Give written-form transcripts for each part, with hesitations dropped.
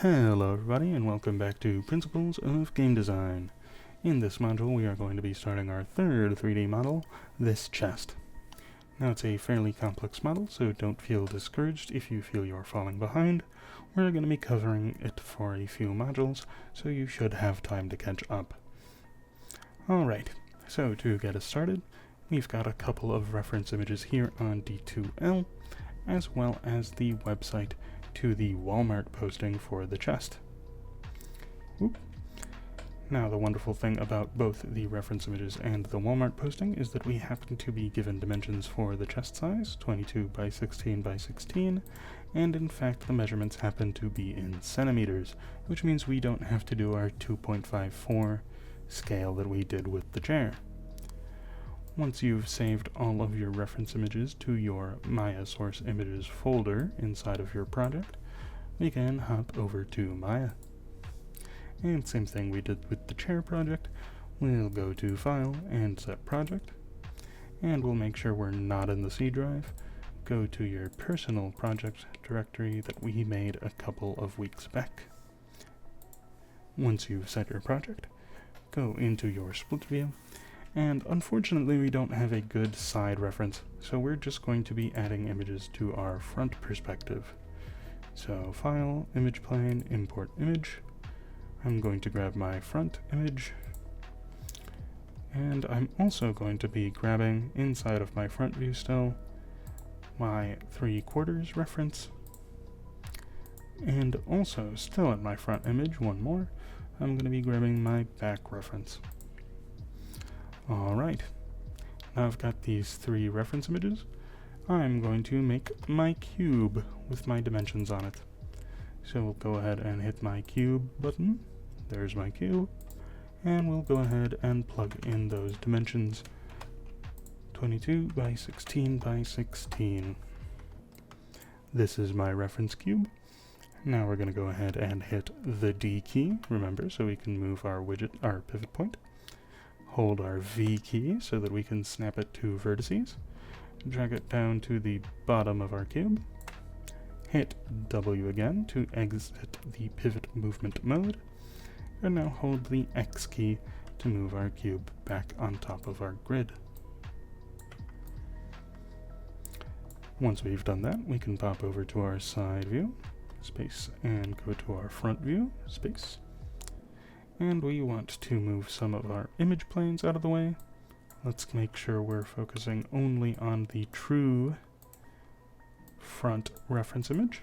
Hello everybody and welcome back to Principles of Game Design. In this module we are going to be starting our third 3D model, this chest. Now it's a fairly complex model, so don't feel discouraged if you feel you're falling behind. We're going to be covering it for a few modules, so you should have time to catch up. Alright, so to get us started, we've got a couple of reference images here on D2L, as well as the website to the Walmart posting for the chest. Oop. Now the wonderful thing about both the reference images and the Walmart posting is that we happen to be given dimensions for the chest size, 22 by 16 by 16, and in fact the measurements happen to be in centimeters, which means we don't have to do our 2.54 scale that we did with the chair. Once you've saved all of your reference images to your Maya source images folder inside of your project, we can hop over to Maya. And same thing we did with the chair project, we'll go to File and Set Project, and we'll make sure we're not in the C drive. Go to your personal project directory that we made a couple of weeks back. Once you've set your project, go into your split view, and unfortunately we don't have a good side reference, so we're just going to be adding images to our front perspective. So File, Image Plane, Import Image. I'm going to grab my front image, and I'm also going to be grabbing inside of my front view still my 3/4 reference, and also still in my front image, one more, I'm going to be grabbing my back reference. Alright, now I've got these three reference images. I'm going to make my cube with my dimensions on it. So we'll go ahead and hit my cube button. There's my cube. And we'll go ahead and plug in those dimensions. 22 by 16 by 16. This is my reference cube. Now we're going to go ahead and hit the D key, remember, so we can move our pivot point. Hold our V key so that we can snap it to vertices. Drag it down to the bottom of our cube. Hit W again to exit the pivot movement mode. And now hold the X key to move our cube back on top of our grid. Once we've done that, we can pop over to our side view, space, and go to our front view, space. And we want to move some of our image planes out of the way. Let's make sure we're focusing only on the true front reference image.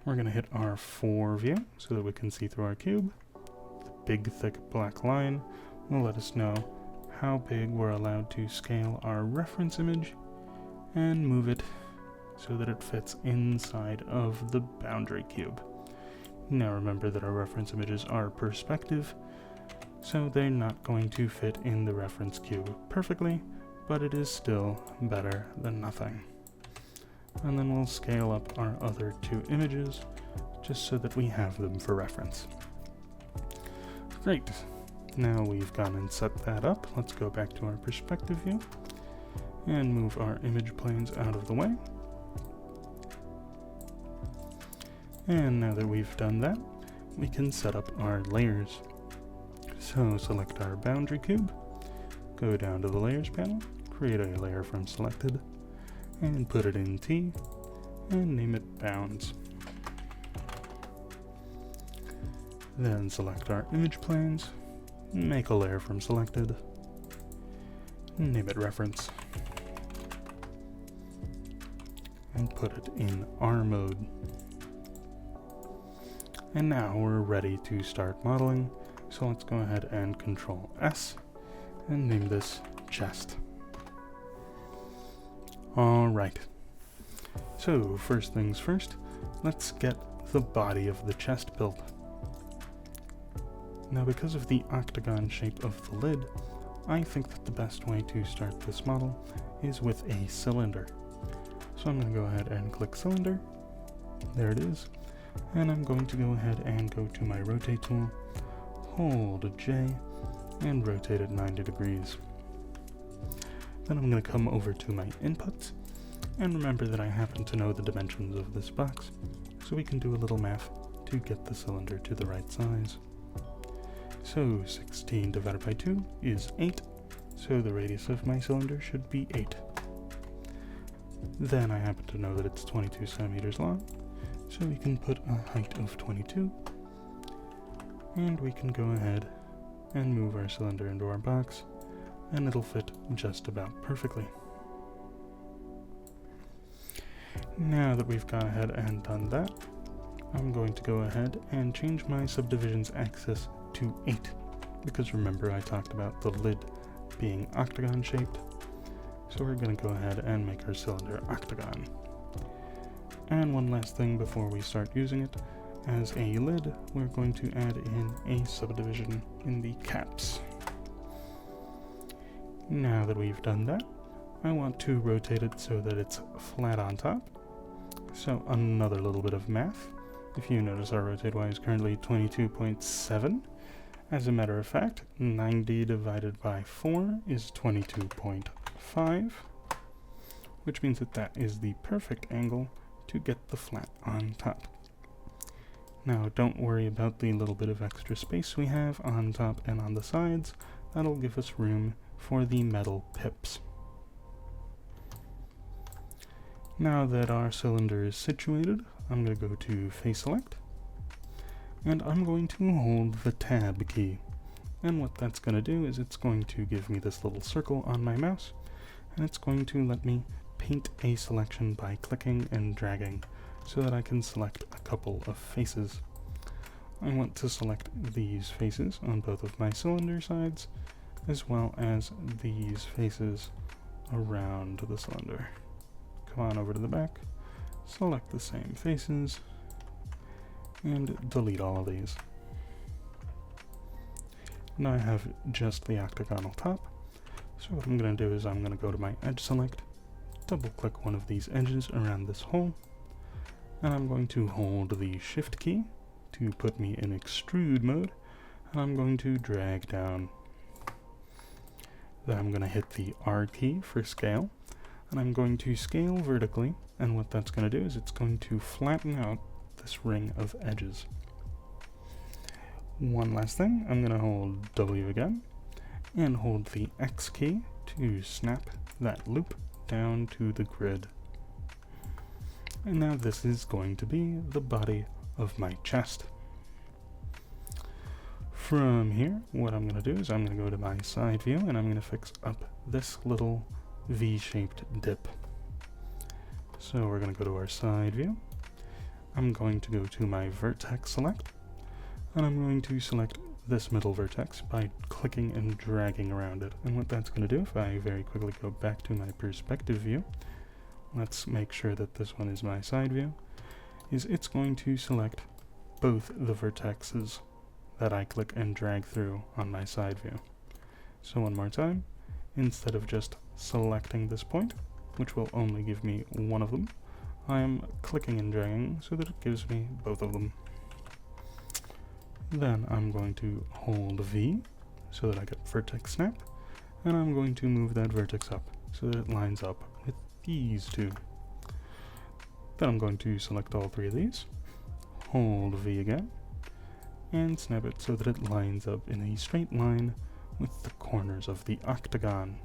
We're going to hit our 4 view so that we can see through our cube. The big thick black line will let us know how big we're allowed to scale our reference image and move it so that it fits inside of the boundary cube. Now remember that our reference images are perspective, so they're not going to fit in the reference cube perfectly, but it is still better than nothing. And then we'll scale up our other two images, just so that we have them for reference. Great. Now we've gone and set that up, let's go back to our perspective view, and move our image planes out of the way. And now that we've done that, we can set up our layers. So select our boundary cube, go down to the layers panel, create a layer from selected, and put it in T, and name it bounds. Then select our image planes, make a layer from selected, name it reference, and put it in R mode. And now we're ready to start modeling, so let's go ahead and Ctrl S and name this chest. Alright, so first things first, let's get the body of the chest built. Now because of the octagon shape of the lid, I think that the best way to start this model is with a cylinder. So I'm going to go ahead and click cylinder, there it is. And I'm going to go ahead and go to my rotate tool, hold J, and rotate it 90 degrees. Then I'm going to come over to my inputs, and remember that I happen to know the dimensions of this box, so we can do a little math to to get the cylinder to the right size. So 16 divided by 2 is 8, so the radius of my cylinder should be 8. Then I happen to know that it's 22 centimeters long, so we can put a height of 22, and we can go ahead and move our cylinder into our box, and it'll fit just about perfectly. Now that we've gone ahead and done that, I'm going to go ahead and change my subdivision's axis to 8, because remember I talked about the lid being octagon shaped, so we're going to go ahead and make our cylinder octagon. And one last thing before we start using it, as a lid we're going to add in a subdivision in the caps. Now that we've done that, I want to rotate it so that it's flat on top. So another little bit of math. If you notice, our rotate y is currently 22.7. As a matter of fact, 90 divided by 4 is 22.5, which means that that is the perfect angle to get the flat on top. Now don't worry about the little bit of extra space we have on top and on the sides. That'll give us room for the metal pips. Now that our cylinder is situated, I'm going to go to Face Select, and I'm going to hold the Tab key. And what that's going to do is it's going to give me this little circle on my mouse, and it's going to let me paint a selection by clicking and dragging so that I can select a couple of faces. I want to select these faces on both of my cylinder sides, as well as these faces around the cylinder. Come on over to the back, select the same faces, and delete all of these. Now I have just the octagonal top, so what I'm going to do is I'm going to go to my edge select, double click one of these edges around this hole, and I'm going to hold the Shift key to put me in extrude mode, and I'm going to drag down. Then I'm going to hit the R key for scale, and I'm going to scale vertically, and what that's going to do is it's going to flatten out this ring of edges. One last thing, I'm going to hold W again, and hold the X key to snap that loop down to the grid. And now this is going to be the body of my chest. From here, what I'm going to do is I'm going to go to my side view, and I'm going to fix up this little V-shaped dip. So we're going to go to our side view. I'm going to go to my vertex select, and I'm going to select this middle vertex by clicking and dragging around it. And what that's going to do, if I very quickly go back to my perspective view, let's make sure that this one is my side view, is it's going to select both the vertexes that I click and drag through on my side view. So one more time, instead of just selecting this point, which will only give me one of them, I am clicking and dragging so that it gives me both of them. Then I'm going to hold V so that I get vertex snap, and I'm going to move that vertex up so that it lines up with these two. Then I'm going to select all three of these, hold V again, and snap it so that it lines up in a straight line with the corners of the octagon.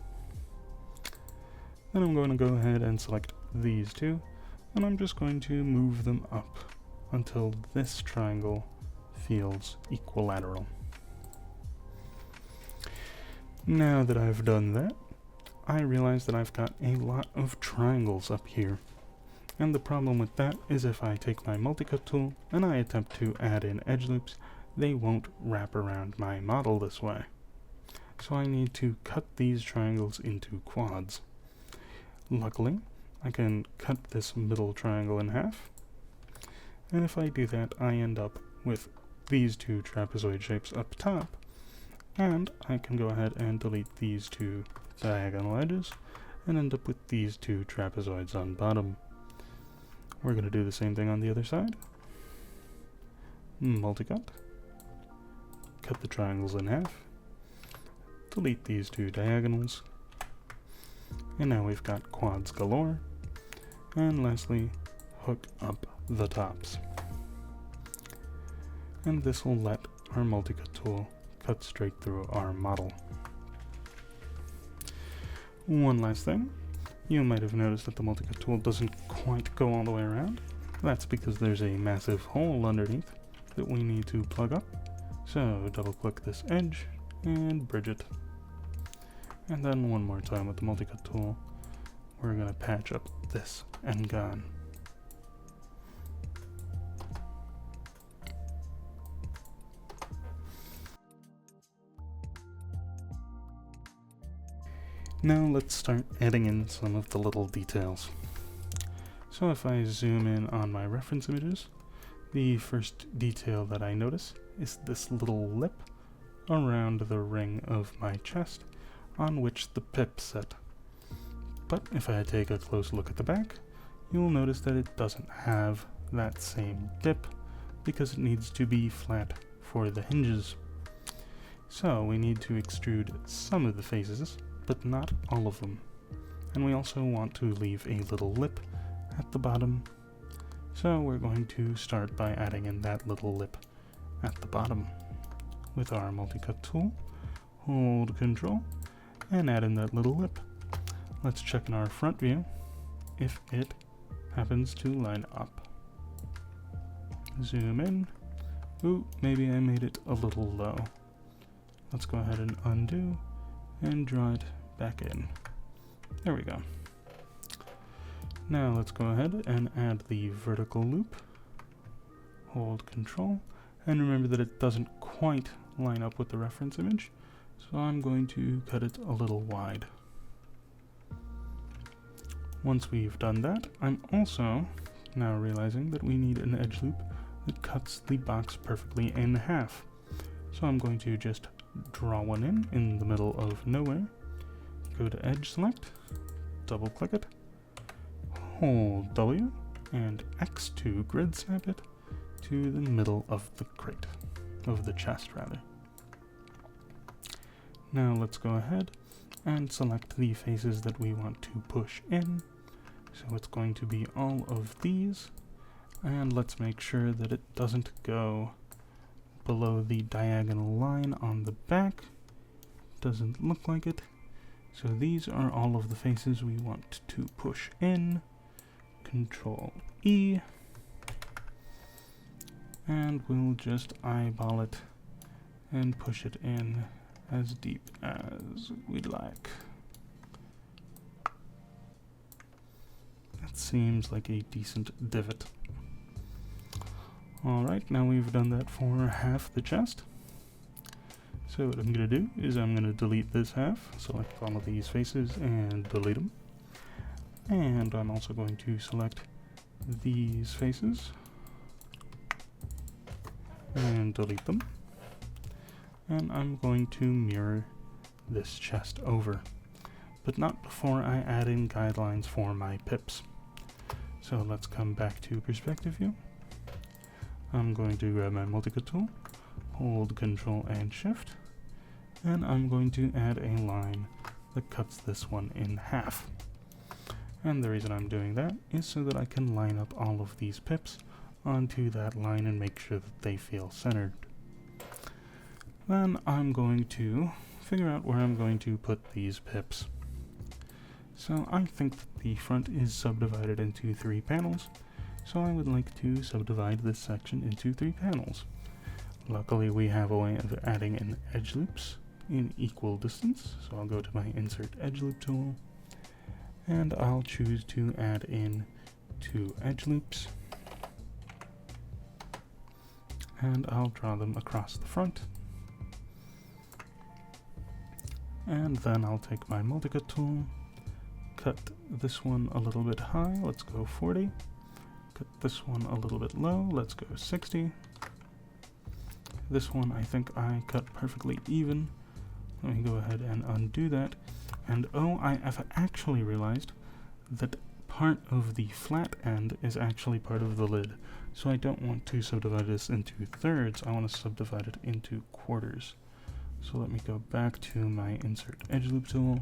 Then I'm going to go ahead and select these two, and I'm just going to move them up until this triangle feels equilateral. Now that I've done that, I realize that I've got a lot of triangles up here. And the problem with that is if I take my multicut tool and I attempt to add in edge loops, they won't wrap around my model this way. So I need to cut these triangles into quads. Luckily, I can cut this middle triangle in half, and if I do that, I end up with these two trapezoid shapes up top, and I can go ahead and delete these two diagonal edges and end up with these two trapezoids on bottom. We're going to do the same thing on the other side. Multicut, cut the triangles in half, delete these two diagonals, and now we've got quads galore. And lastly, hook up the tops. and this will let our multi-cut tool cut straight through our model. One last thing, you might have noticed that the multi-cut tool doesn't quite go all the way around. That's because there's a massive hole underneath that we need to plug up. So double click this edge and bridge it. And then one more time with the multi-cut tool, we're going to patch up this end-gun. Now let's start adding in some of the little details. So if I zoom in on my reference images, the first detail that I notice is this little lip around the ring of my chest on which the pips sit. But if I take a close look at the back, you'll notice that it doesn't have that same dip because it needs to be flat for the hinges. So we need to extrude some of the faces, but not all of them. And we also want to leave a little lip at the bottom. So we're going to start by adding in that little lip at the bottom. With our multi-cut tool, hold Ctrl and add in that little lip. Let's check in our front view if it happens to line up. Zoom in. Ooh, maybe I made it a little low. Let's go ahead and undo and draw it back in. There we go. Now let's go ahead and add the vertical loop. Hold Ctrl, and remember that it doesn't quite line up with the reference image, so I'm going to cut it a little wide. Once we've done that, I'm also now realizing that we need an edge loop that cuts the box perfectly in half. So I'm going to just draw one in the middle of nowhere. Go to Edge Select, double click it, hold W, and X to grid snap it to the middle of the crate, of the chest rather. Now let's go ahead and select the faces that we want to push in. So it's going to be all of these, and let's make sure that it doesn't go below the diagonal line on the back. Doesn't look like it. So these are all of the faces we want to push in. Ctrl E, and we'll just eyeball it and push it in as deep as we'd like. That seems like a decent divot. Alright, now we've done that for half the chest. So what I'm going to do is I'm going to delete this half, select all of these faces and delete them. And I'm also going to select these faces and delete them. And I'm going to mirror this chest over, but not before I add in guidelines for my pips. So let's come back to perspective view. I'm going to grab my multi-cut tool, hold Ctrl and Shift, and I'm going to add a line that cuts this one in half. And the reason I'm doing that is so that I can line up all of these pips onto that line and make sure that they feel centered. Then I'm going to figure out where I'm going to put these pips. So I think that the front is subdivided into 3 panels, so I would like to subdivide this section into 3 panels. Luckily we have a way of adding in edge loops in equal distance, so I'll go to my Insert Edge Loop tool, and I'll choose to add in 2 edge loops, and I'll draw them across the front. And then I'll take my multi-cut tool, cut this one a little bit high, let's go 40, cut this one a little bit low, let's go 60. This one I think I cut perfectly even. Let me go ahead and undo that. And oh, I have actually realized that part of the flat end is actually part of the lid. So I don't want to subdivide this into thirds, I want to subdivide it into quarters. So let me go back to my Insert Edge Loop tool,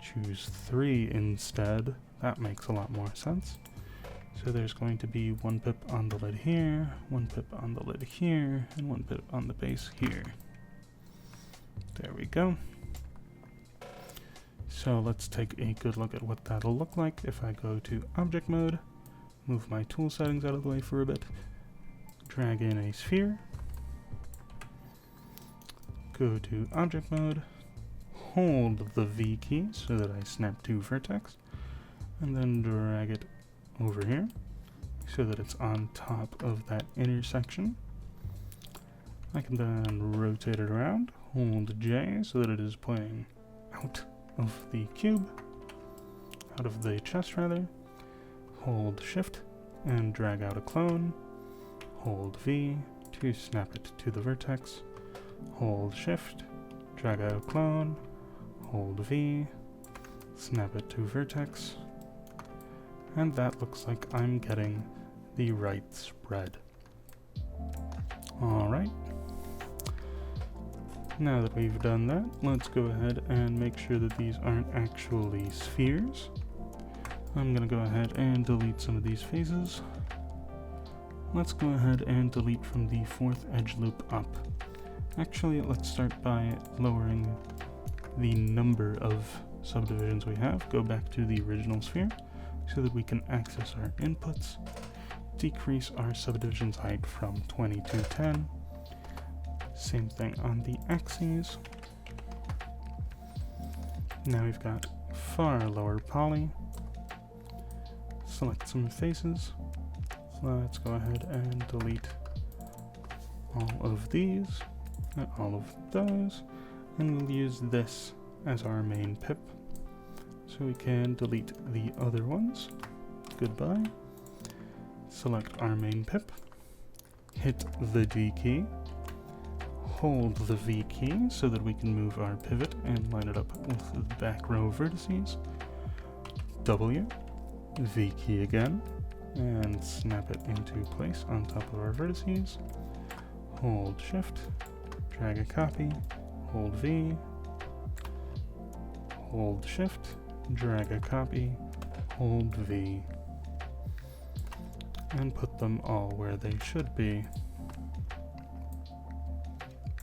choose 3 instead, that makes a lot more sense. So there's going to be one pip on the lid here, one pip on the lid here, and one pip on the base here. There we go. So let's take a good look at what that'll look like if I go to object mode, move my tool settings out of the way for a bit, drag in a sphere, go to object mode, hold the V key so that I snap to vertex, and then drag it over here so that it's on top of that intersection. I can then rotate it around, hold J so that it is pointing out of the cube, out of the chest rather, hold Shift and drag out a clone, hold V to snap it to the vertex, hold Shift, drag out a clone, hold V, snap it to vertex, and that looks like I'm getting the right spread. Alright. Now that we've done that, let's go ahead and make sure that these aren't actually spheres. I'm going to go ahead and delete some of these faces. Let's go ahead and delete from the fourth edge loop up. Actually, let's start by lowering the number of subdivisions we have. Go back to the original sphere so that we can access our inputs. Decrease our subdivisions height from 20 to 10. Same thing on the axes. Now we've got far lower poly. Select some faces. Let's go ahead and delete all of these and all of those, and we'll use this as our main pip so we can delete the other ones. Goodbye. Select our main pip, hit the D key, hold the V key so that we can move our pivot and line it up with the back row vertices, W, V key again, and snap it into place on top of our vertices, hold Shift, drag a copy, hold V, hold Shift, drag a copy, hold V, and put them all where they should be.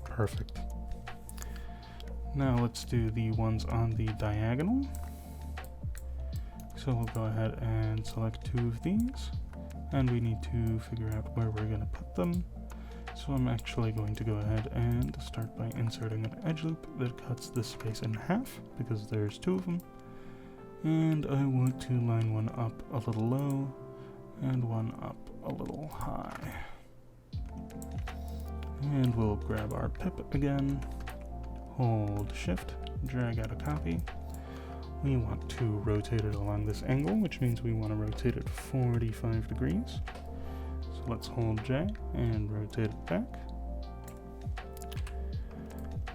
Perfect. Now let's do the ones on the diagonal. So we'll go ahead and select two of these, and we need to figure out where we're going to put them. So I'm actually going to go ahead and start by inserting an edge loop that cuts this space in half, because there's two of them. And I want to line one up a little low, and one up a little high. And we'll grab our pip again, hold Shift, drag out a copy. We want to rotate it along this angle, which means we want to rotate it 45 degrees. So let's hold J and rotate it back.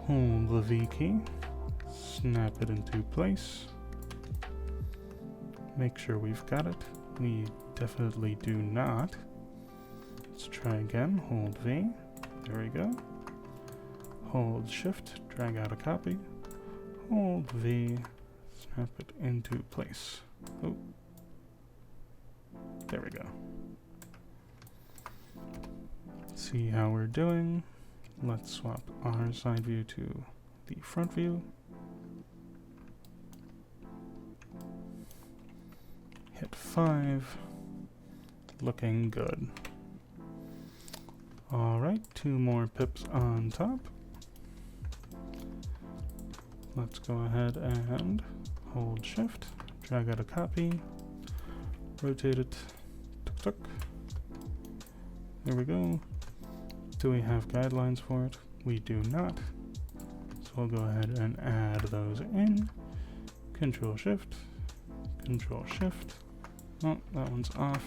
Hold the V key, snap it into place. Make sure we've got it. We definitely do not. Let's try again, hold V. There we go. Hold Shift, drag out a copy. Hold V, snap it into place. Oh. There we go. See how we're doing. Let's swap our side view to the front view. Hit 5. Looking good. Alright, two more pips on top. Let's go ahead and hold Shift, drag out a copy, rotate it, tuk tuk. There we go. Do we have guidelines for it? We do not. So we'll go ahead and add those in. Control Shift, Control Shift. Oh, that one's off.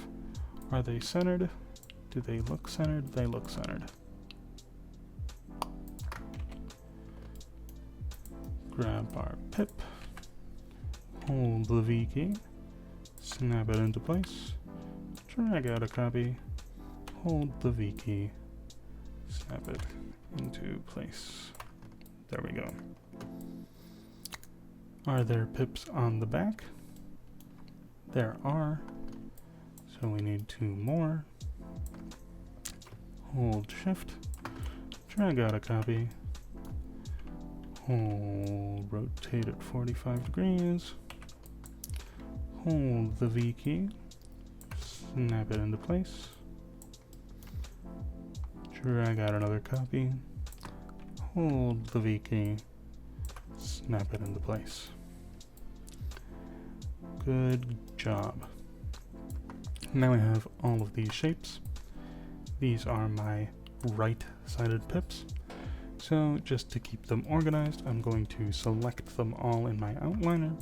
Are they centered? Do they look centered? They look centered. Grab our pip, hold the V key, snap it into place, drag out a copy, hold the V key, snap it into place. There we go. Are there pips on the back? There are. So we need 2 more. Hold shift, drag out a copy, hold rotate at 45 degrees, hold the V key, snap it into place, drag out another copy, hold the V key, snap it into place. Good job. Now I have all of these shapes. These are my right-sided pips. So just to keep them organized, I'm going to select them all in my outliner,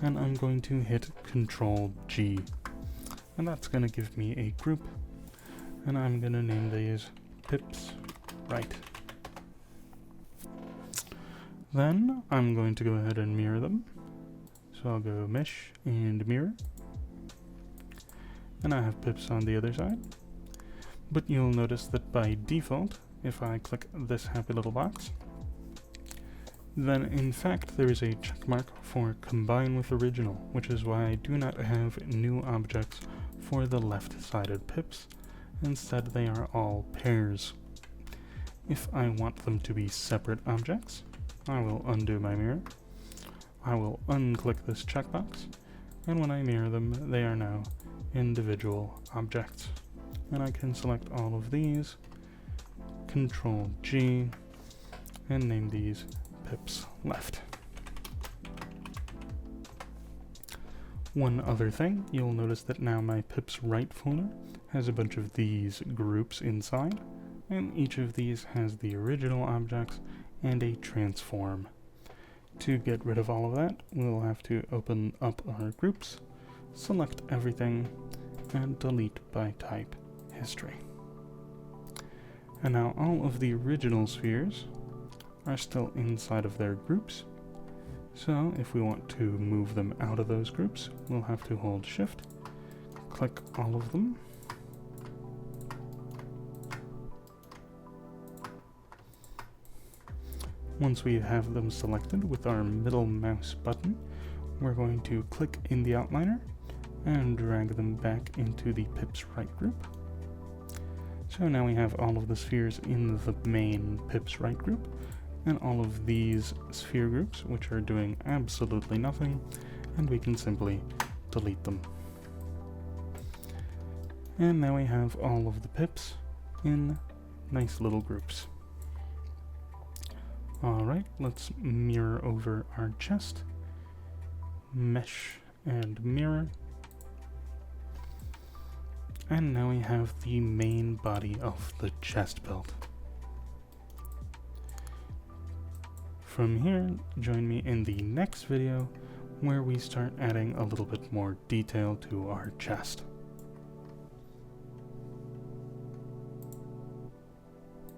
and I'm going to hit Ctrl+G. And that's going to give me a group, and I'm going to name these pips right. Then I'm going to go ahead and mirror them. So I'll go mesh and mirror. And I have pips on the other side. But you'll notice that by default, if I click this happy little box, then in fact there is a checkmark for combine with original, which is why I do not have new objects for the left-sided pips. Instead they are all pairs. If I want them to be separate objects, I will undo my mirror. I will unclick this checkbox, and when I mirror them, they are now individual objects. And I can select all of these, Ctrl+G, and name these pips left. One other thing, you'll notice that now my pips right folder has a bunch of these groups inside, and each of these has the original objects and a transform. To get rid of all of that, we'll have to open up our groups, select everything, and delete by type history. And now all of the original spheres are still inside of their groups. So if we want to move them out of those groups, we'll have to hold shift, click all of them, once we have them selected with our middle mouse button, we're going to click in the outliner and drag them back into the pips right group. So now we have all of the spheres in the main pips right group, and all of these sphere groups which are doing absolutely nothing, and we can simply delete them. And now we have all of the pips in nice little groups. Alright, let's mirror over our chest, mesh and mirror, and now we have the main body of the chest build. From here, join me in the next video where we start adding a little bit more detail to our chest.